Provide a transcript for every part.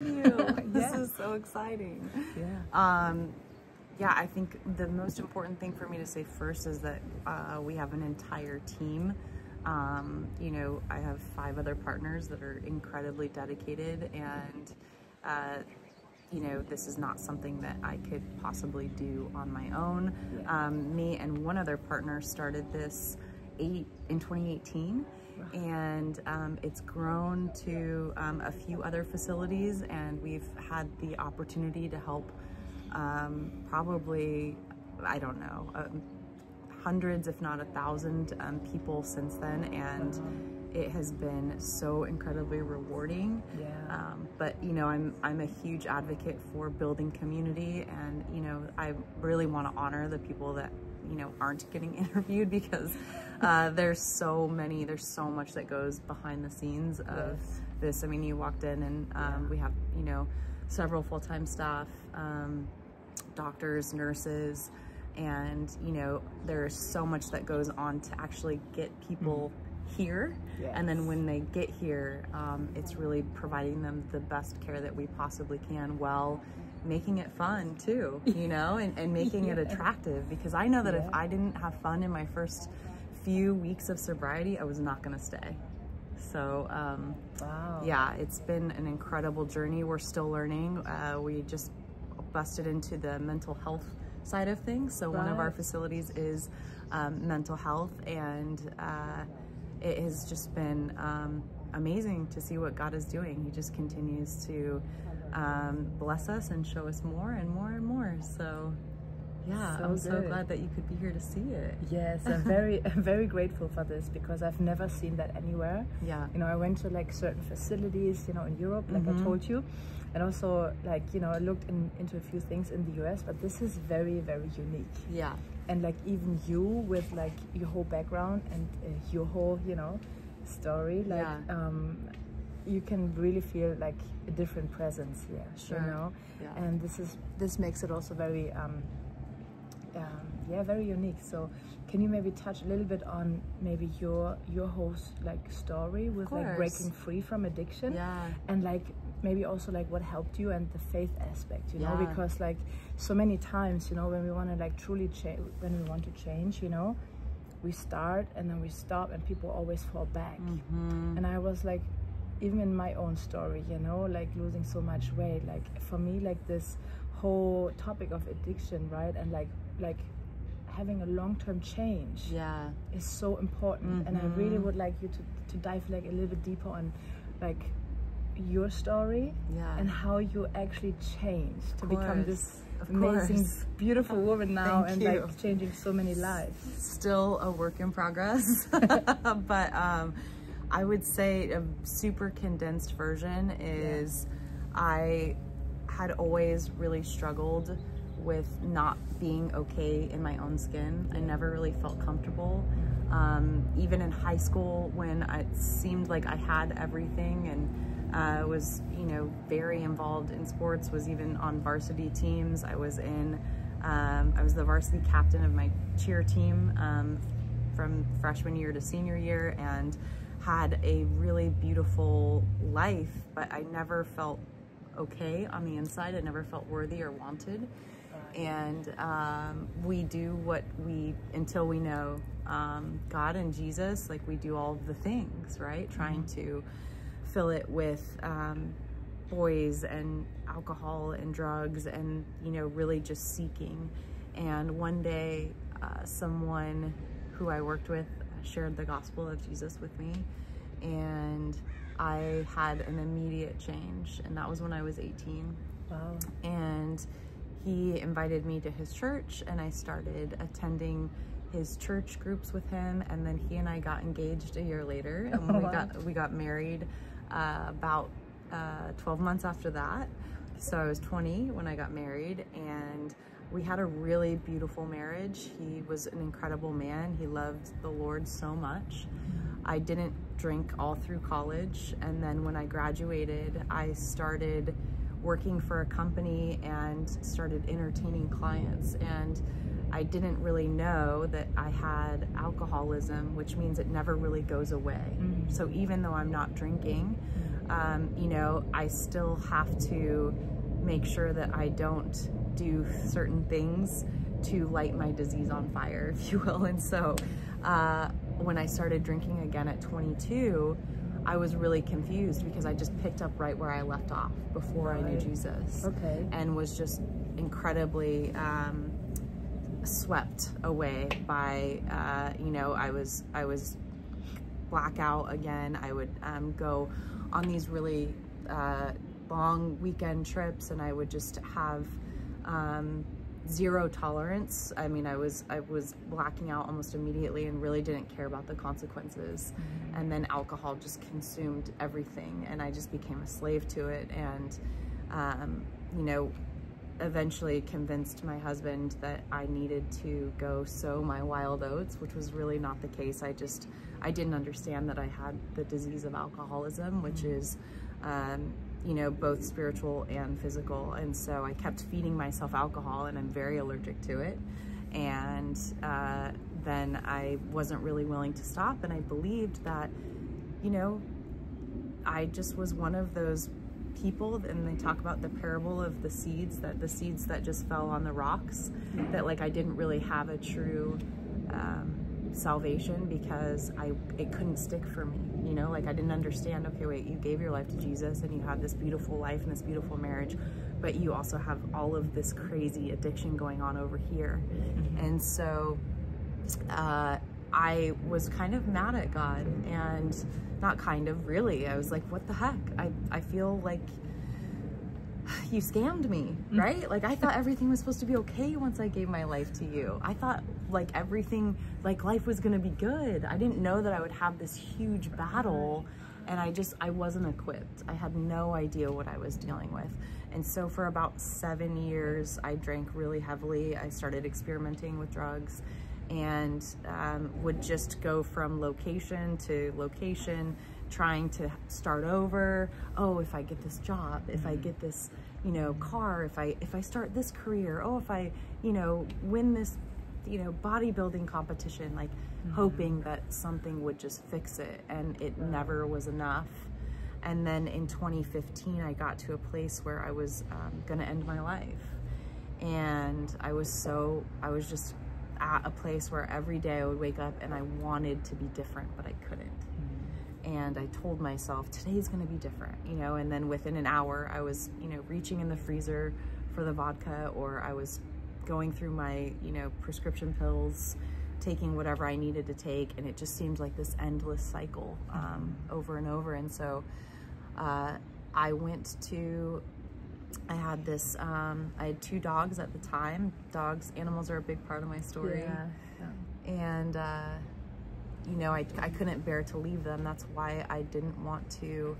you. This is so exciting. Yeah, I think the most important thing for me to say first is that we have an entire team. You know, I have 5 other partners that are incredibly dedicated, and you know, this is not something that I could possibly do on my own. Me and one other partner started this in 2018. And it's grown to a few other facilities, and we've had the opportunity to help probably, I don't know, hundreds if not 1,000 people since then, and it has been so incredibly rewarding. But you know, I'm a huge advocate for building community, and you know, I really want to honor the people that, you know, aren't getting interviewed, because there's so much that goes behind the scenes of this. I mean, you walked in and we have, you know, several full-time staff, doctors, nurses, and you know, there's so much that goes on to actually get people here. And then when they get here, it's really providing them the best care that we possibly can, while making it fun too, you know, and making it attractive, because I know that if I didn't have fun in my first few weeks of sobriety, I was not going to stay. So yeah, it's been an incredible journey. We're still learning. We just busted into the mental health side of things, so one of our facilities is mental health, and it has just been amazing to see what God is doing. He just continues to bless us and show us more and more and more. So yeah, I'm so glad that you could be here to see it. Yes, I'm very grateful for this, because I've never seen that anywhere. You know, I went to like certain facilities, you know, in Europe, like I told you, and also like, you know, I looked into a few things in the US, but this is very, very unique. And like even you with like your whole background and your whole, you know, story, like you can really feel like a different presence here. You know, and this makes it also very very unique. So can you maybe touch a little bit on maybe your whole like story with like breaking free from addiction, and like maybe also like what helped you, and the faith aspect, you know, because like so many times, you know, when we want to like truly change, when we want to change, you know, we start and then we stop, and people always fall back. And I was like, even in my own story, you know, like losing so much weight, like for me, like this whole topic of addiction, right, and like having a long-term change is so important. And I really would like you to dive like a little bit deeper on like your story and how you actually changed to become this amazing, beautiful woman now, and like changing so many lives. Still a work in progress, but I would say a super condensed version is I had always really struggled with not being okay in my own skin. I never really felt comfortable. Even in high school, when it seemed like I had everything, and was, you know, very involved in sports, was even on varsity teams. I was the varsity captain of my cheer team from freshman year to senior year, and had a really beautiful life, but I never felt okay on the inside. I never felt worthy or wanted. And we do what until we know God and Jesus, like we do all the things, right? Trying to fill it with boys and alcohol and drugs, and, you know, really just seeking. And one day, someone who I worked with shared the gospel of Jesus with me, and I had an immediate change, and that was when I was 18. And he invited me to his church, and I started attending his church groups with him, and then he and I got engaged a year later, and we got married about 12 months after that. So I was 20 when I got married, and we had a really beautiful marriage. He was an incredible man. He loved the Lord so much. I didn't drink all through college, and then when I graduated, I started working for a company and started entertaining clients, and I didn't really know that I had alcoholism, which means it never really goes away. So even though I'm not drinking, you know, I still have to make sure that I don't do certain things to light my disease on fire, if you will. And so when I started drinking again at 22, I was really confused because I just picked up right where I left off before I knew Jesus. Okay. And was just incredibly swept away by, you know, I was blackout again. I would go on these really long weekend trips, and I would just have zero tolerance. I mean, I was blacking out almost immediately and really didn't care about the consequences. And then alcohol just consumed everything, and I just became a slave to it. And you know, eventually convinced my husband that I needed to go sow my wild oats, which was really not the case. I didn't understand that I had the disease of alcoholism, which is you know, both spiritual and physical. And so I kept feeding myself alcohol, and I'm very allergic to it. And then I wasn't really willing to stop, and I believed that, you know, I just was one of those people, and they talk about the parable of the seeds that just fell on the rocks, that like I didn't really have a true salvation because it couldn't stick for me, you know, like I didn't understand, okay, wait, you gave your life to Jesus and you had this beautiful life and this beautiful marriage, but you also have all of this crazy addiction going on over here. And so I was kind of mad at God, and not kind of, really, I was like, what the heck? I feel like you scammed me, right? Like I thought everything was supposed to be okay once I gave my life to you. I thought like everything, like life was gonna be good. I didn't know that I would have this huge battle, and I wasn't equipped. I had no idea what I was dealing with. And so for about 7 years, I drank really heavily. I started experimenting with drugs, and would just go from location to location, trying to start over. Oh, if I get this job, if I get this, you know, car, if I start this career, oh, if I, you know, win this, you know, bodybuilding competition, like hoping that something would just fix it, and it never was enough. And then in 2015, I got to a place where I was gonna end my life, and I was just at a place where every day I would wake up and I wanted to be different, but I couldn't. And I told myself, today's gonna be different, you know, and then within an hour I was, you know, reaching in the freezer for the vodka, or I was going through my, you know, prescription pills, taking whatever I needed to take, and it just seemed like this endless cycle over and over. And so I had this, I had 2 dogs at the time. Animals are a big part of my story. And, you know, I couldn't bear to leave them. That's why I didn't want to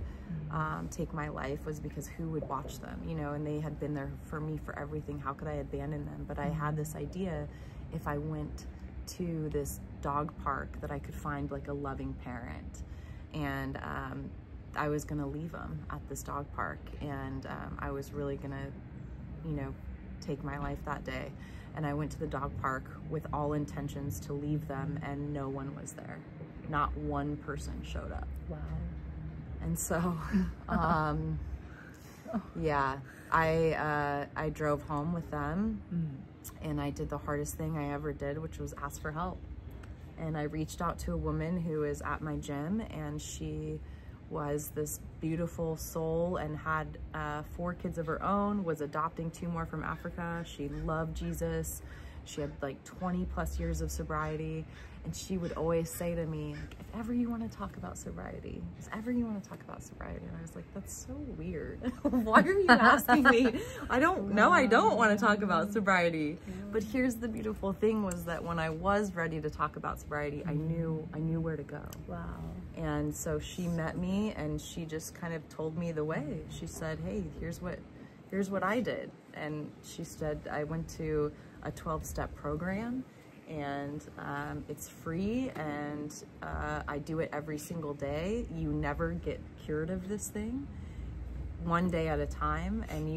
take my life, was because who would watch them, you know, and they had been there for me for everything. How could I abandon them? But I had this idea, if I went to this dog park, that I could find like a loving parent. And I was gonna leave them at this dog park, and I was really gonna, you know, take my life that day. And I went to the dog park with all intentions to leave them, and no one was there. Not one person showed up. Wow. And so, yeah, I drove home with them, and I did the hardest thing I ever did, which was ask for help. And I reached out to a woman who is at my gym, and she was this beautiful soul and had 4 kids of her own, was adopting 2 more from Africa. She loved Jesus. She had like 20 plus years of sobriety. And she would always say to me, if ever you want to talk about sobriety, if ever you want to talk about sobriety. And I was like, that's so weird. Why are you asking me? I don't know. I don't want to talk about sobriety. But here's the beautiful thing, was that when I was ready to talk about sobriety, I knew where to go. Wow. And so she met me, and she just kind of told me the way. She said, hey, here's what I did. And she said, I went to a 12-step program, and it's free, and I do it every single day. You never get cured of this thing, one day at a time, and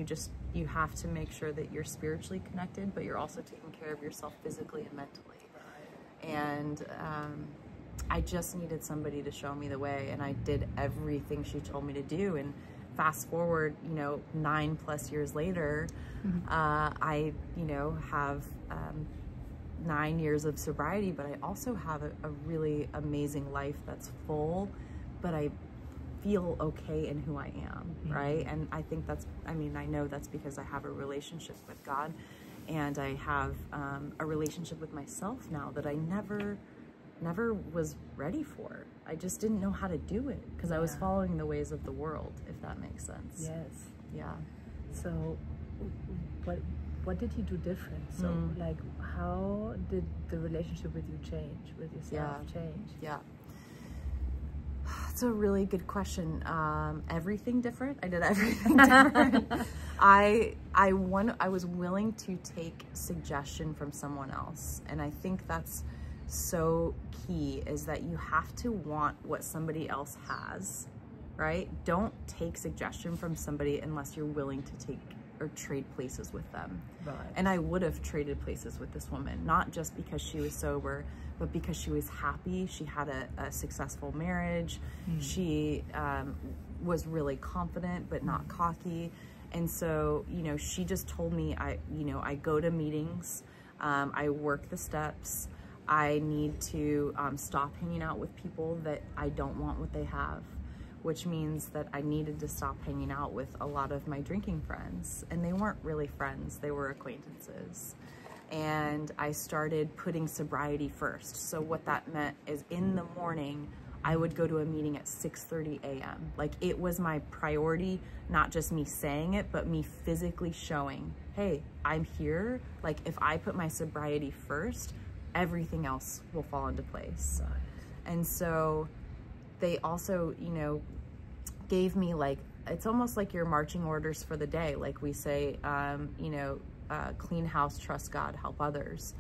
you have to make sure that you're spiritually connected, but you're also taking care of yourself physically and mentally. And I just needed somebody to show me the way, and I did everything she told me to do. And fast forward, 9+ years later, I, have 9 years of sobriety, but I also have a really amazing life that's full, but I feel okay in who I am, right? And I think I know that's because I have a relationship with God, and I have a relationship with myself now that I never was ready for. I just didn't know how to do it because I was following the ways of the world, if that makes sense. Yes. Yeah. So what did you do different? So like, how did the relationship with you change, with yourself change? Yeah. It's a really good question. Everything different. I did everything different. I was willing to take suggestion from someone else, and I think that's so key, is that you have to want what somebody else has, right? Don't take suggestion from somebody unless you're willing to take or trade places with them. Right. And I would have traded places with this woman, not just because she was sober, but because she was happy. She had a successful marriage. She was really confident, but not cocky. And so, she just told me, I go to meetings, I work the steps. I need to stop hanging out with people that I don't want what they have, which means that I needed to stop hanging out with a lot of my drinking friends. And they weren't really friends, they were acquaintances. And I started putting sobriety first. So what that meant is, in the morning, I would go to a meeting at 6:30 a.m. Like, it was my priority, not just me saying it, but me physically showing, hey, I'm here. Like, if I put my sobriety first, everything else will fall into place. And so they also, gave me, like, it's almost like your marching orders for the day. Like we say, clean house, trust God, help others.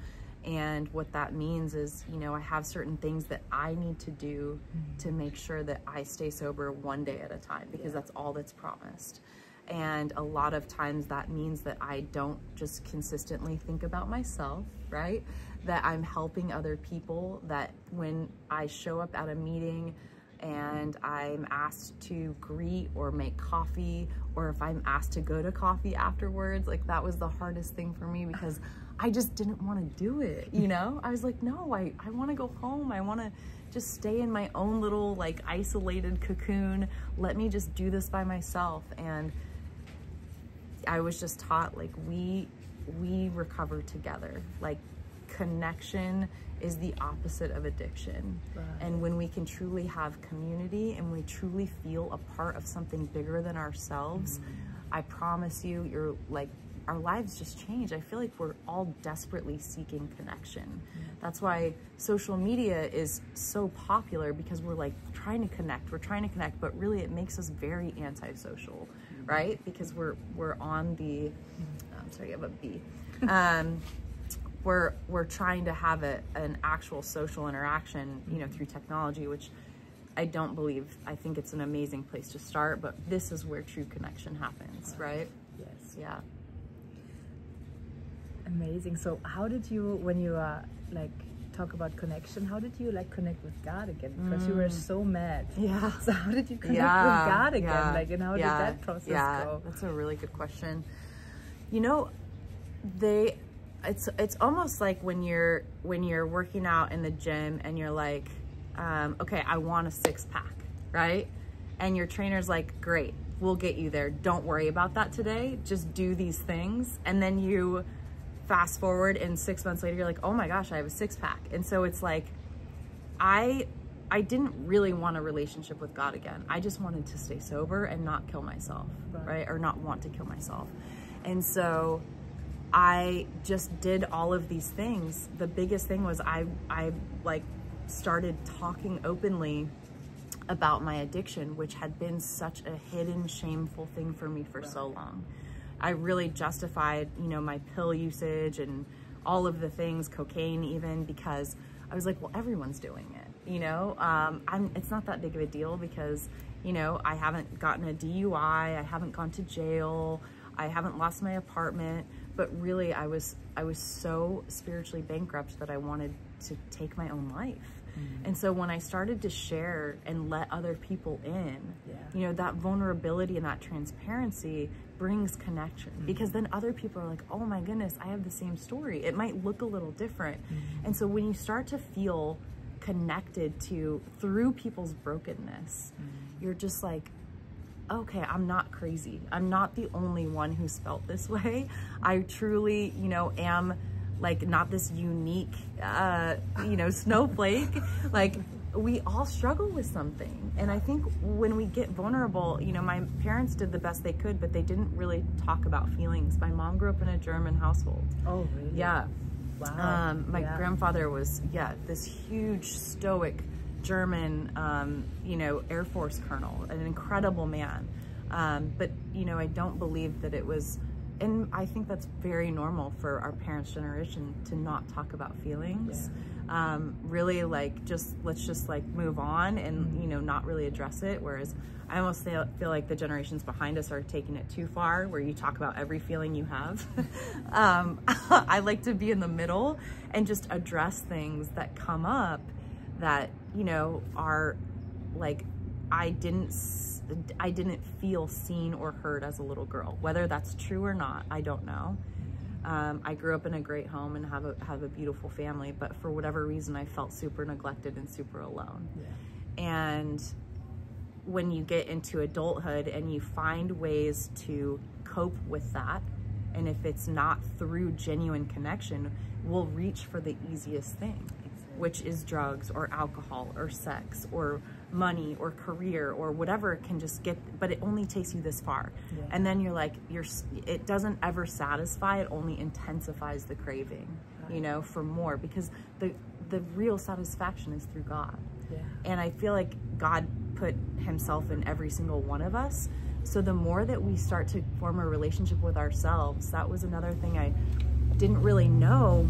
And what that means is, I have certain things that I need to do to make sure that I stay sober one day at a time, because that's all that's promised. And a lot of times that means that I don't just consistently think about myself, right? That I'm helping other people, that when I show up at a meeting and I'm asked to greet or make coffee, or if I'm asked to go to coffee afterwards, like, that was the hardest thing for me, because I just didn't want to do it, I was like, no, I want to go home. I want to just stay in my own little, like, isolated cocoon. Let me just do this by myself. And I was just taught, like, we recover together. Like, connection is the opposite of addiction. Right. And when we can truly have community and we truly feel a part of something bigger than ourselves, I promise you, you're like, our lives just change. I feel like we're all desperately seeking connection. That's why social media is so popular, because we're like trying to connect, but really it makes us very antisocial, right? Because we're on the, I'm sorry, I have a B. We're trying to have an actual social interaction, through technology, which I don't believe. I think it's an amazing place to start, but this is where true connection happens, right? Yes. Yeah. Amazing. So how did you, when you talk about connection, how did you connect with God again? Because you were so mad. Yeah. So how did you connect with God again? Yeah. And how did that process go? That's a really good question. It's almost like when you're working out in the gym and you're like, okay, I want a 6-pack, right? And your trainer's like, great, we'll get you there. Don't worry about that today. Just do these things. And then you fast forward, and 6 months later, you're like, oh my gosh, I have a 6-pack. And so it's like, I didn't really want a relationship with God again. I just wanted to stay sober and not kill myself, right? Or not want to kill myself. And so I just did all of these things. The biggest thing was I started talking openly about my addiction, which had been such a hidden, shameful thing for me for so long. I really justified, my pill usage and all of the things, cocaine even, because I was like, well, everyone's doing it, it's not that big of a deal, because, I haven't gotten a DUI, I haven't gone to jail, I haven't lost my apartment. But really, I was so spiritually bankrupt that I wanted to take my own life. And so when I started to share and let other people in, you know, that vulnerability and that transparency brings connection, because then other people are like, oh my goodness, I have the same story. It might look a little different. And so when you start to feel connected to through people's brokenness, you're just like, okay, I'm not crazy. I'm not the only one who's felt this way. I truly, you know, am like not this unique, you know, snowflake. Like, we all struggle with something. And I think when we get vulnerable, you know, my parents did the best they could, but they didn't really talk about feelings. My mom grew up in a German household. Oh, really? Yeah. Wow. My grandfather was, this huge stoic German, you know, Air Force colonel, an incredible man. But, you know, I don't believe that it was, and I think that's very normal for our parents' generation to not talk about feelings. Really, like, let's just like move on and, you know, not really address it. Whereas I almost feel like the generations behind us are taking it too far, where you talk about every feeling you have. I like to be in the middle and just address things that come up that, you know, are like, I didn't feel seen or heard as a little girl. Whether that's true or not, I don't know. I grew up in a great home and have a beautiful family, but for whatever reason, I felt super neglected and super alone. And when you get into adulthood and you find ways to cope with that, and if it's not through genuine connection, we'll reach for the easiest thing, which is drugs or alcohol or sex or money or career or whatever it can just get, but it only takes you this far. And then you're like, it doesn't ever satisfy, it only intensifies the craving, you know, for more, because the real satisfaction is through God. And I feel like God put himself in every single one of us. So the more that we start to form a relationship with ourselves, that was another thing I didn't really know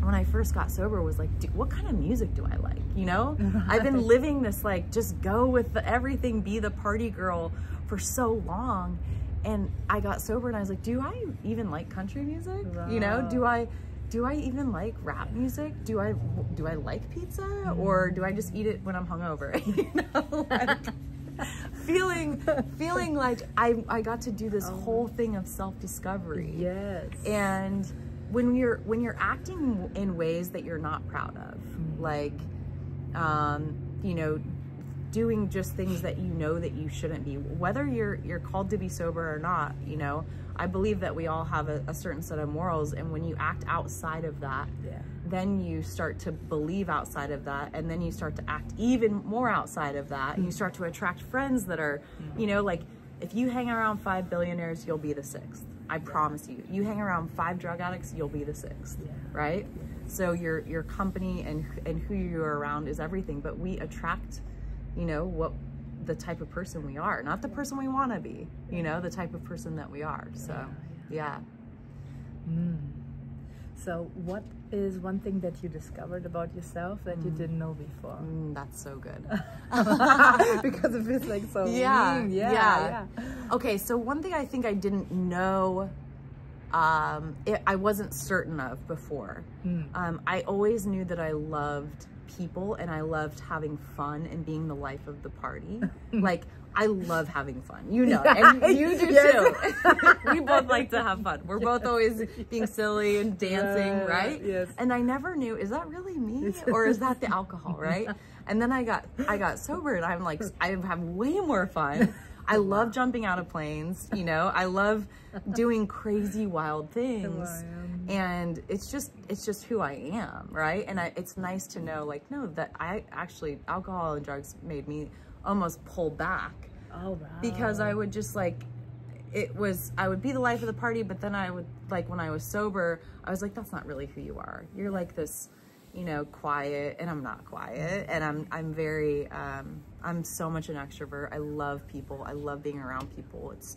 when I first got sober, was like, what kind of music do I like? You know, I've been living this, like, just go with everything, be the party girl for so long. And I got sober and I was like, do I even like country music? You know, do I even like rap music? Do I like pizza, or do I just eat it when I'm hungover? You know, like, feeling like I got to do this whole thing of self-discovery. And when you're acting in ways that you're not proud of, like, you know, doing just things that you know that you shouldn't be, whether you're called to be sober or not, you know, I believe that we all have a certain set of morals, and when you act outside of that, then you start to believe outside of that, and then you start to act even more outside of that, and you start to attract friends that are, you know, like, if you hang around 5 billionaires, you'll be the 6th. I promise you. You hang around 5 drug addicts, you'll be the 6th, right? So your company and who you're around is everything, but we attract, you know, what the type of person we are, not the person we want to be, you know, the type of person that we are. So, So what is one thing that you discovered about yourself that you didn't know before? That's so good. Because it feels like so. Okay, so one thing I think I didn't know, I wasn't certain of before. I always knew that I loved people and I loved having fun and being the life of the party. Like, I love having fun, you know, and you do too. We both like to have fun. We're both always being silly and dancing, right? And I never knew, is that really me or is that the alcohol, right? And then I got sober and I'm like, I have way more fun. I love jumping out of planes, you know, I love doing crazy wild things. And it's just who I am, right? And it's nice to know, like, no, that alcohol and drugs made me almost pull back. Because I would just, like, I would be the life of the party, but then I would, like, when I was sober, I was like, that's not really who you are. You're like this, you know, quiet, and I'm not quiet, and I'm very, I'm so much an extrovert. I love people. I love being around people. It's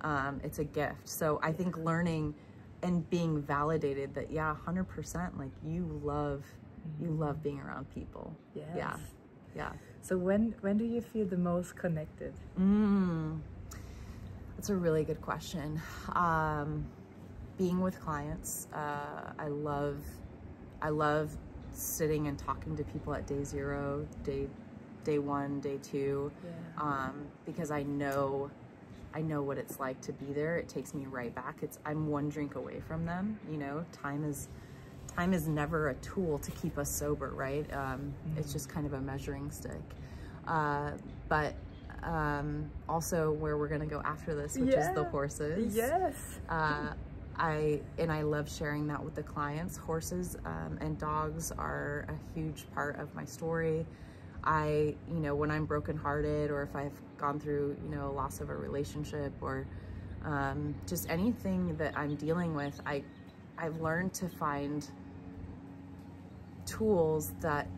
a gift. So I think learning and being validated that, 100%, like, you love being around people. So when do you feel the most connected? That's a really good question. Being with clients, I love sitting and talking to people at day 0, day 1, day 2, because I know what it's like to be there. It takes me right back. I'm one drink away from them. You know, time is never a tool to keep us sober, right? It's just kind of a measuring stick. But also where we're gonna go after this, which is the horses. Yes. I love sharing that with the clients. Horses and dogs are a huge part of my story. You know, when I'm brokenhearted, or if I've gone through, you know, loss of a relationship, or just anything that I'm dealing with, I've learned to find tools that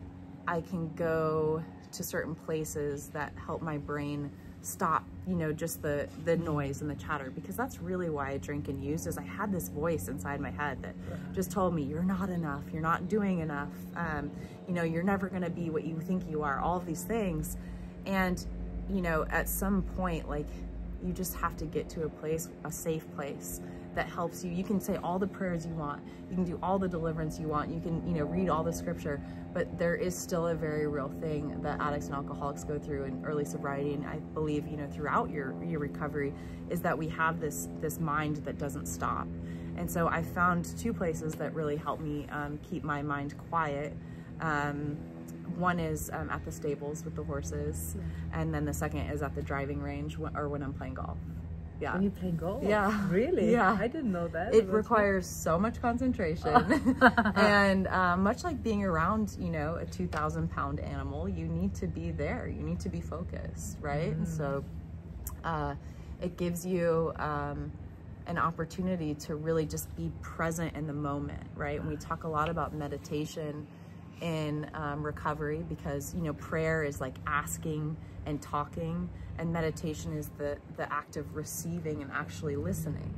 I can go to certain places that help my brain stop, you know, just the noise and the chatter, because that's really why I drink and use, is I had this voice inside my head that just told me, you're not enough, you're not doing enough, you know, you're never gonna be what you think you are, all of these things. And, you know, at some point, like, you just have to get to a place, a safe place that helps you. You can say all the prayers you want, you can do all the deliverance you want, you can, you know, read all the scripture, but there is still a very real thing that addicts and alcoholics go through in early sobriety, and I believe, you know, throughout your recovery, is that we have this mind that doesn't stop. And so I found 2 places that really help me keep my mind quiet. One is at the stables with the horses, and then the second is at the driving range or when I'm playing golf. Yeah. When you play golf? Yeah. Really? Yeah. I didn't know that. It requires so much concentration. And much like being around, you know, a 2,000-pound animal, you need to be there. You need to be focused, right? And so it gives you an opportunity to really just be present in the moment, right? And we talk a lot about meditation in recovery, because, you know, prayer is like asking and talking, and meditation is the act of receiving and actually listening.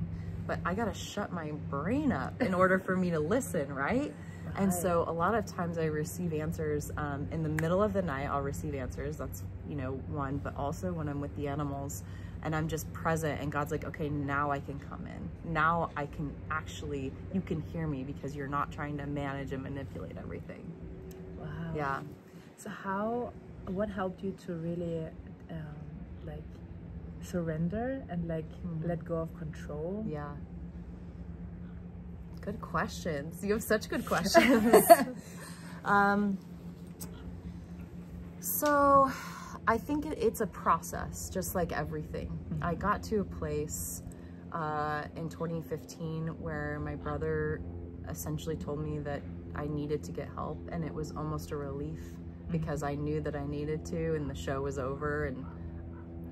But I gotta shut my brain up in order for me to listen, right? And so a lot of times I receive answers in the middle of the night. I'll receive answers, that's, you know, one, but also when I'm with the animals and I'm just present, and God's like, okay, now I can come in. Now I can actually, you can hear me, because you're not trying to manage and manipulate everything. Wow. Yeah. So what helped you to really like surrender and like let go of control? Yeah. Good questions. You have such good questions. So I think it's a process, just like everything. I got to a place in 2015 where my brother essentially told me that I needed to get help, and it was almost a relief, because I knew that I needed to, and the show was over, and,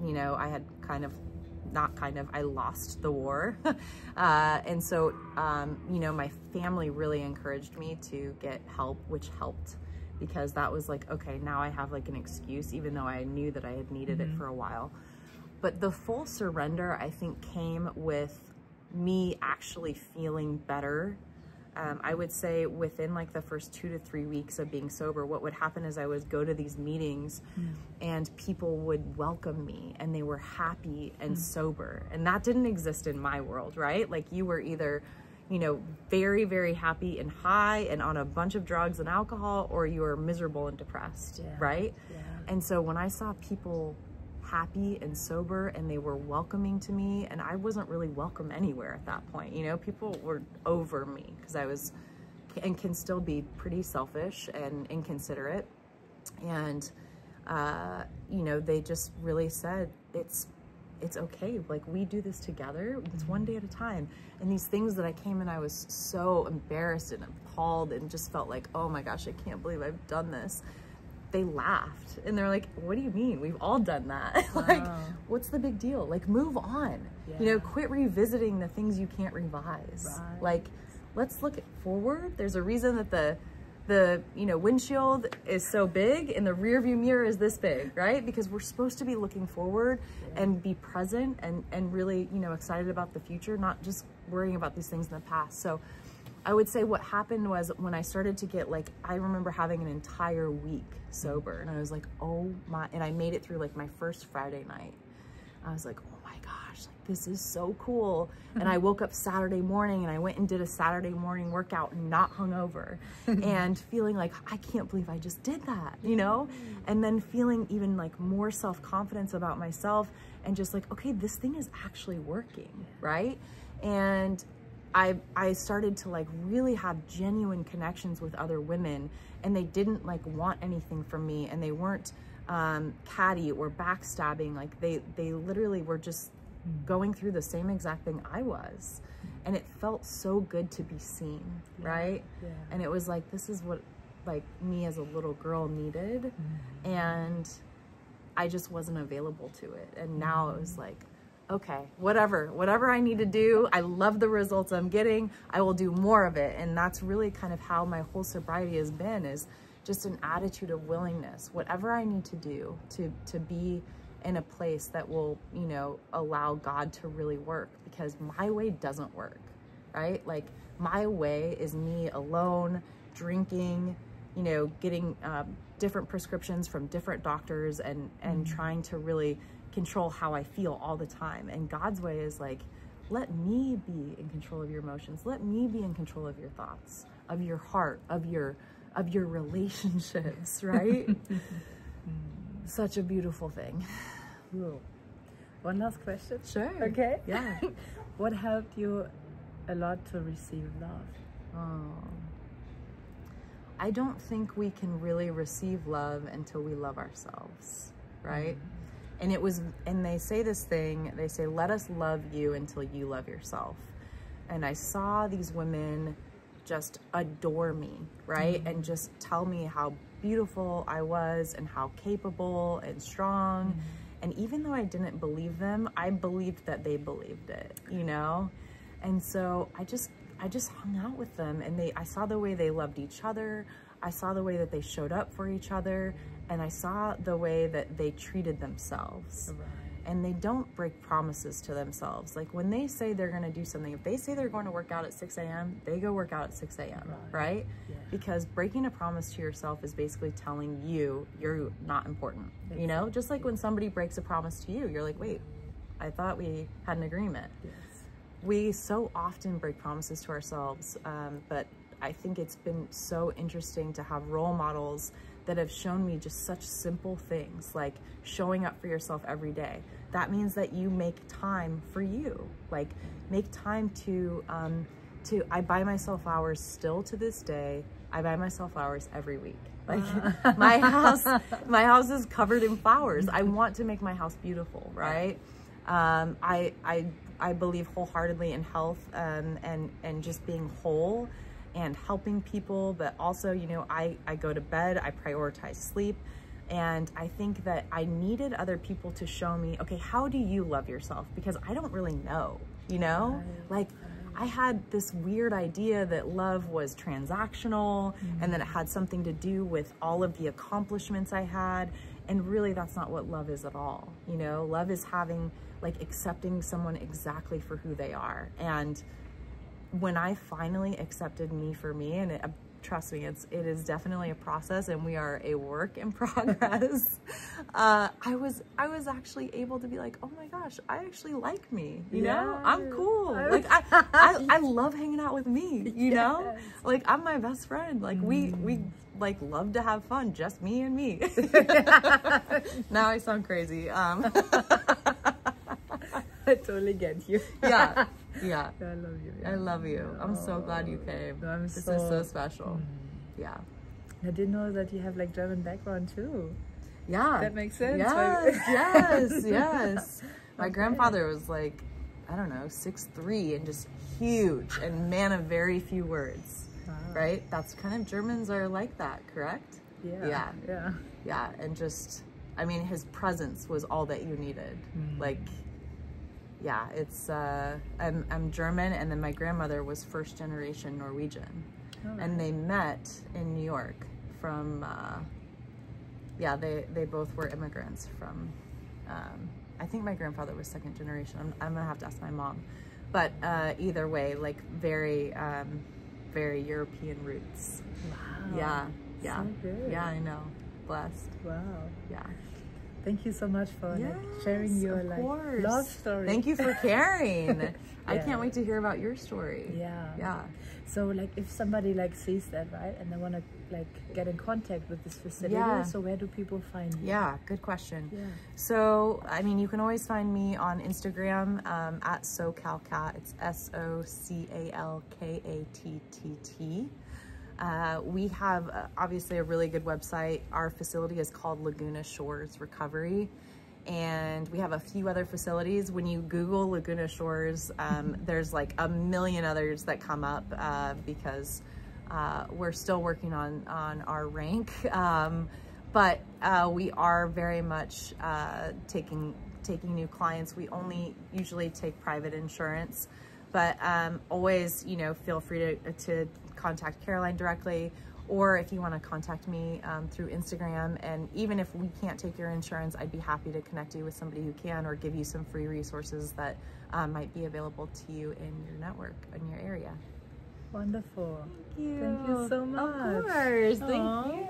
you know, I had I lost the war. And so, you know, my family really encouraged me to get help, which helped, because that was like, okay, now I have like an excuse, even though I knew that I had needed it for a while. But the full surrender, I think, came with me actually feeling better. I would say within like the first 2 to 3 weeks of being sober, what would happen is I would go to these meetings and people would welcome me, and they were happy and sober. And that didn't exist in my world, right? Like, you were either, you know, very, very happy and high and on a bunch of drugs and alcohol, or you were miserable and depressed, right? Yeah. And so when I saw people happy and sober, and they were welcoming to me, and I wasn't really welcome anywhere at that point, you know, people were over me, because I was, and can still be, pretty selfish and inconsiderate. And you know, they just really said, it's okay, like, we do this together, it's one day at a time. And these things that I came in, I was so embarrassed and appalled, and just felt like, oh my gosh, I can't believe I've done this. They laughed, and they're like, what do you mean? We've all done that. Like, what's the big deal? Like, move on. You know, quit revisiting the things you can't revise. Like, let's look forward. There's a reason that the you know, windshield is so big and the rear view mirror is this big, right? Because we're supposed to be looking forward and be present and really, you know, excited about the future, not just worrying about these things in the past. So I would say what happened was, when I started to get, like, I remember having an entire week sober, and I was like, oh my, and I made it through like my first Friday night. I was like, oh my gosh, like, this is so cool. And I woke up Saturday morning and I went and did a Saturday morning workout and not hungover and feeling like, I can't believe I just did that, you know? And then feeling even like more self-confidence about myself and just like, okay, this thing is actually working, right? And I started to like really have genuine connections with other women, and they didn't like want anything from me, and they weren't catty or backstabbing. Like they literally were just going through the same exact thing I was. And it felt so good to be seen, right? Yeah. And it was like, this is what like me as a little girl needed. And I just wasn't available to it. And now it was like, okay, whatever I need to do. I love the results I'm getting. I will do more of it. And that's really kind of how my whole sobriety has been, is just an attitude of willingness. Whatever I need to do to be in a place that will, you know, allow God to really work, because my way doesn't work, right? Like my way is me alone, drinking, you know, getting different prescriptions from different doctors and trying to really control how I feel all the time. And God's way is like, let me be in control of your emotions. Let me be in control of your thoughts, of your heart, of your relationships, right? Such a beautiful thing. Cool. One last question. Sure. Okay. Yeah. What helped you a lot to receive love? Oh. I don't think we can really receive love until we love ourselves, right? And they say this thing, they say, let us love you until you love yourself. And I saw these women just adore me, right? And just tell me how beautiful I was and how capable and strong. And even though I didn't believe them, I believed that they believed it, you know? And so I just hung out with them, and I saw the way they loved each other. I saw the way that they showed up for each other, and I saw the way that they treated themselves. Right. And they don't break promises to themselves. Like when they say they're gonna do something, if they say they're going to work out at 6 a.m., they go work out at 6 a.m., right? Yeah. Because breaking a promise to yourself is basically telling you you're not important, you know? Just like when somebody breaks a promise to you, you're like, wait, I thought we had an agreement. Yes. We so often break promises to ourselves, but I think it's been so interesting to have role models that have shown me just such simple things, like showing up for yourself every day. That means that you make time for you, like make time to I buy myself flowers still to this day. I buy myself flowers every week. Like my house is covered in flowers. I want to make my house beautiful, right? I believe wholeheartedly in health and just being whole and helping people, but also, you know, I go to bed, I prioritize sleep, and I think that I needed other people to show me, okay, how do you love yourself? Because I don't really know, you know? Like, I had this weird idea that love was transactional, and that it had something to do with all of the accomplishments I had, and really that's not what love is at all, you know? Love is having, like, accepting someone exactly for who they are. And when I finally accepted me for me, and trust me, it is definitely a process, and we are a work in progress. I was actually able to be like, oh my gosh, I actually like me, you know? I'm cool. Like I love hanging out with me, you know? Like I'm my best friend. Like we like love to have fun, just me and me. Now I sound crazy. I totally get you. Yeah. I love you. I love you. I'm so glad you came. No, this is so special. Yeah. I didn't know that you have like German background too. Yeah. That makes sense. Yes. My grandfather was like, I don't know, 6'3" and just huge and man of very few words. Wow. Right? That's kind of, Germans are like that, correct? Yeah. And just, I mean, his presence was all that you needed. Like, yeah, it's, I'm German, and then my grandmother was first generation Norwegian. And they met in New York from, they both were immigrants from, I think my grandfather was second generation. I'm gonna have to ask my mom. But either way, like very European roots. Wow. Yeah. So good. Yeah, I know. Blessed. Wow. Yeah. Thank you so much for like sharing your love story. Thank you for caring. I can't wait to hear about your story. Yeah. So like if somebody like sees that, right, and they want to like get in contact with this facility, so where do people find you? Yeah, good question. So I mean, you can always find me on Instagram at SoCalCat. It's SoCalKatt. We have obviously a really good website. Our facility is called Laguna Shores Recovery, and we have a few other facilities. When you Google Laguna Shores, there's like a million others that come up because we're still working on our rank. But we are very much taking new clients. We only usually take private insurance, but always, you know, feel free to contact Caroline directly, or if you want to contact me through Instagram. And even if we can't take your insurance, I'd be happy to connect you with somebody who can, or give you some free resources that might be available to you in your network, in your area. Wonderful. Thank you. Thank you so much. Of course. Thank you.